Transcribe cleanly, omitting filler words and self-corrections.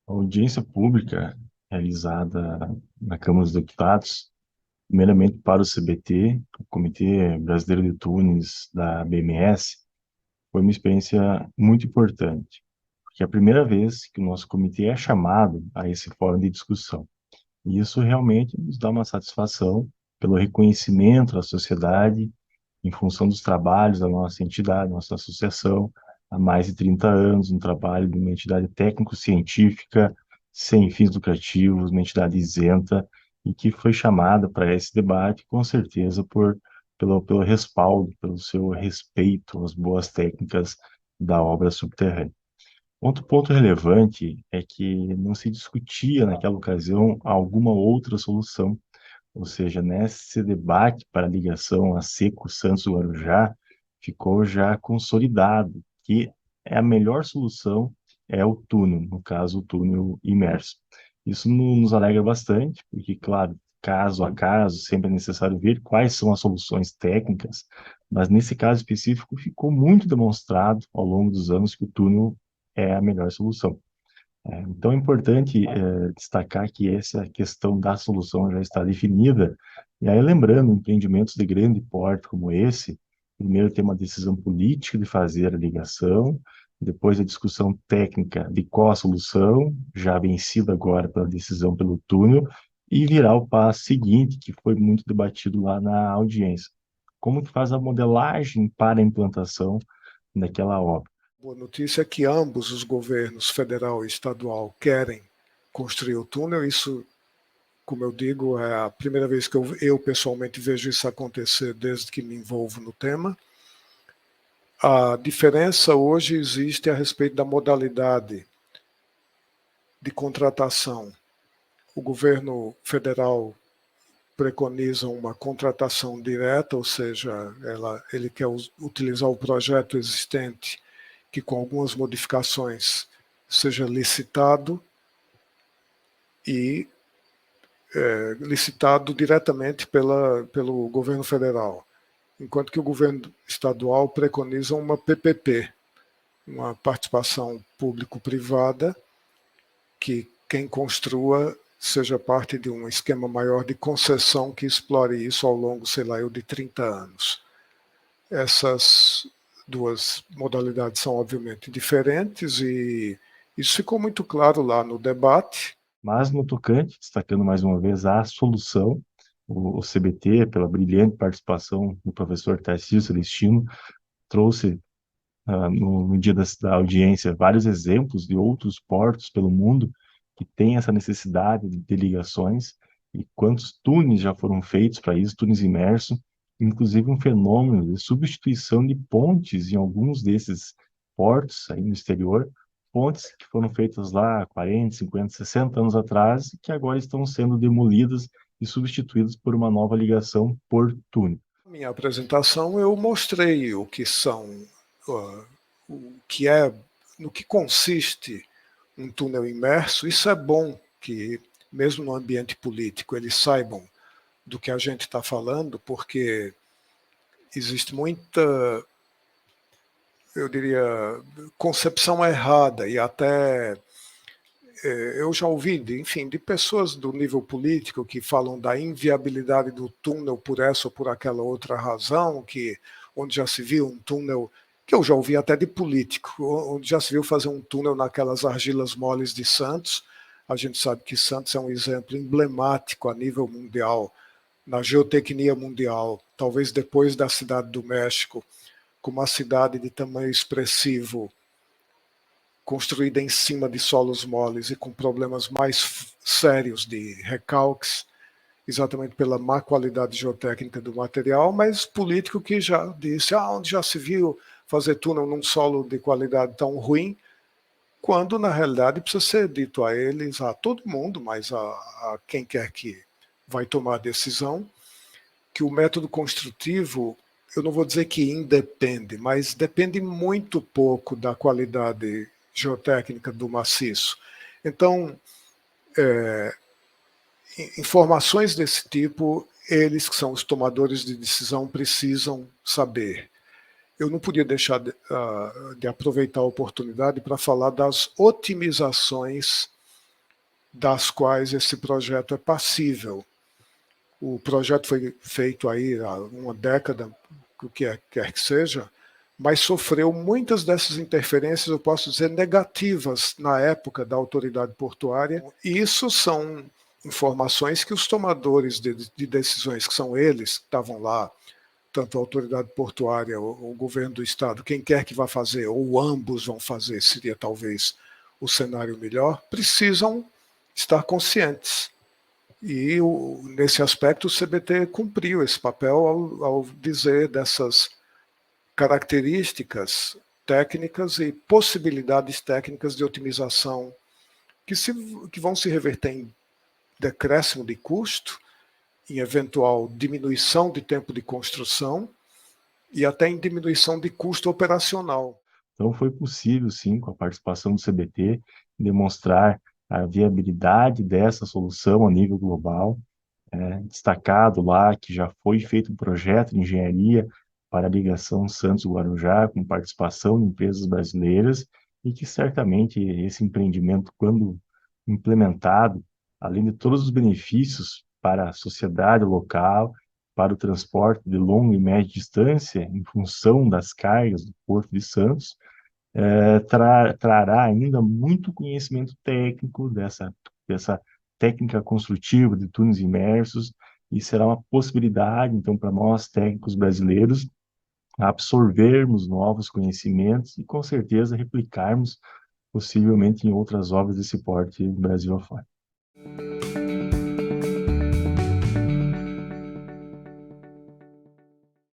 A audiência pública realizada na Câmara dos Deputados, primeiramente para o CBT, o Comitê Brasileiro de Túneis da BMS, foi uma experiência muito importante, porque é a primeira vez que o nosso comitê é chamado a esse fórum de discussão. E isso realmente nos dá uma satisfação pelo reconhecimento da sociedade em função dos trabalhos da nossa entidade, nossa associação, há mais de 30 anos, um trabalho de uma entidade técnico-científica, sem fins lucrativos, uma entidade isenta, e que foi chamada para esse debate, com certeza, pelo respaldo, pelo seu respeito às boas técnicas da obra subterrânea. Outro ponto relevante é que não se discutia naquela ocasião alguma outra solução, ou seja, nesse debate para a ligação a Seco Santos-Guarujá, ficou já consolidado que a melhor solução é o túnel, no caso, o túnel imerso. Isso nos alegra bastante, porque, claro, caso a caso, sempre é necessário ver quais são as soluções técnicas, mas nesse caso específico ficou muito demonstrado ao longo dos anos que o túnel é a melhor solução. Então é importante destacar que essa questão da solução já está definida, e aí lembrando, empreendimentos de grande porte como esse, primeiro tem uma decisão política de fazer a ligação, depois a discussão técnica de qual a solução, já vencida agora pela decisão pelo túnel, e virar o passo seguinte, que foi muito debatido lá na audiência. Como que faz a modelagem para a implantação daquela obra? Boa notícia é que ambos os governos, federal e estadual, querem construir o túnel. Isso, como eu digo, é a primeira vez que eu pessoalmente vejo isso acontecer desde que me envolvo no tema. A diferença hoje existe a respeito da modalidade de contratação. O governo federal preconiza uma contratação direta, ou seja, ele quer utilizar o projeto existente, que com algumas modificações seja licitado e licitado diretamente pelo governo federal, enquanto que o governo estadual preconiza uma PPP, uma participação público-privada, que quem construa seja parte de um esquema maior de concessão que explore isso ao longo, sei lá, de 30 anos. Essas duas modalidades são obviamente diferentes e isso ficou muito claro lá no debate. Mas no tocante, destacando mais uma vez a solução, o CBT, pela brilhante participação do professor Tarcísio Celestino, trouxe no dia da audiência vários exemplos de outros portos pelo mundo que têm essa necessidade de ligações e quantos túneis já foram feitos para isso, túneis imersos, inclusive um fenômeno de substituição de pontes em alguns desses portos aí no exterior, pontes que foram feitas lá 40, 50, 60 anos atrás e que agora estão sendo demolidas e substituídas por uma nova ligação por túnel. Na minha apresentação eu mostrei o que são, o que é, no que consiste um túnel imerso. Isso é bom que, mesmo no ambiente político, eles saibam do que a gente está falando, porque existe muita, eu diria, concepção errada e até eu já ouvi, enfim, de pessoas do nível político que falam da inviabilidade do túnel por essa ou por aquela outra razão, que onde já se viu um túnel, que eu já ouvi até de político, onde já se viu fazer um túnel naquelas argilas moles de Santos. A gente sabe que Santos é um exemplo emblemático a nível mundial, na geotecnia mundial, talvez depois da Cidade do México, como uma cidade de tamanho expressivo, construída em cima de solos moles e com problemas mais sérios de recalques, exatamente pela má qualidade geotécnica do material, mas político que já disse, onde já se viu fazer túnel num solo de qualidade tão ruim, quando na realidade precisa ser dito a eles, a todo mundo, mas a quem quer que vai tomar a decisão, que o método construtivo, eu não vou dizer que independe, mas depende muito pouco da qualidade geotécnica do maciço. Então, informações desse tipo, eles que são os tomadores de decisão precisam saber. eu não podia deixar de aproveitar a oportunidade para falar das otimizações das quais esse projeto é passível. O projeto foi feito aí há uma década, o que quer que seja, mas sofreu muitas dessas interferências, eu posso dizer, negativas na época da autoridade portuária, e isso são informações que os tomadores de decisões, que são eles que estavam lá, tanto a autoridade portuária, o governo do estado, quem quer que vá fazer, ou ambos vão fazer, seria talvez o cenário melhor, precisam estar conscientes. E nesse aspecto o CBT cumpriu esse papel ao dizer dessas características técnicas e possibilidades técnicas de otimização que vão se reverter em decréscimo de custo, em eventual diminuição de tempo de construção e até em diminuição de custo operacional. Então, foi possível, sim, com a participação do CBT, demonstrar a viabilidade dessa solução a nível global. Destacado lá que já foi feito um projeto de engenharia para a ligação Santos-Guarujá, com participação de empresas brasileiras, e que certamente esse empreendimento, quando implementado, além de todos os benefícios para a sociedade local, para o transporte de longa e média distância, em função das cargas do Porto de Santos, trará ainda muito conhecimento técnico dessa técnica construtiva de túneis imersos, e será uma possibilidade, então, para nós, técnicos brasileiros, absorvermos novos conhecimentos e, com certeza, replicarmos possivelmente em outras obras desse porte Brasil afora.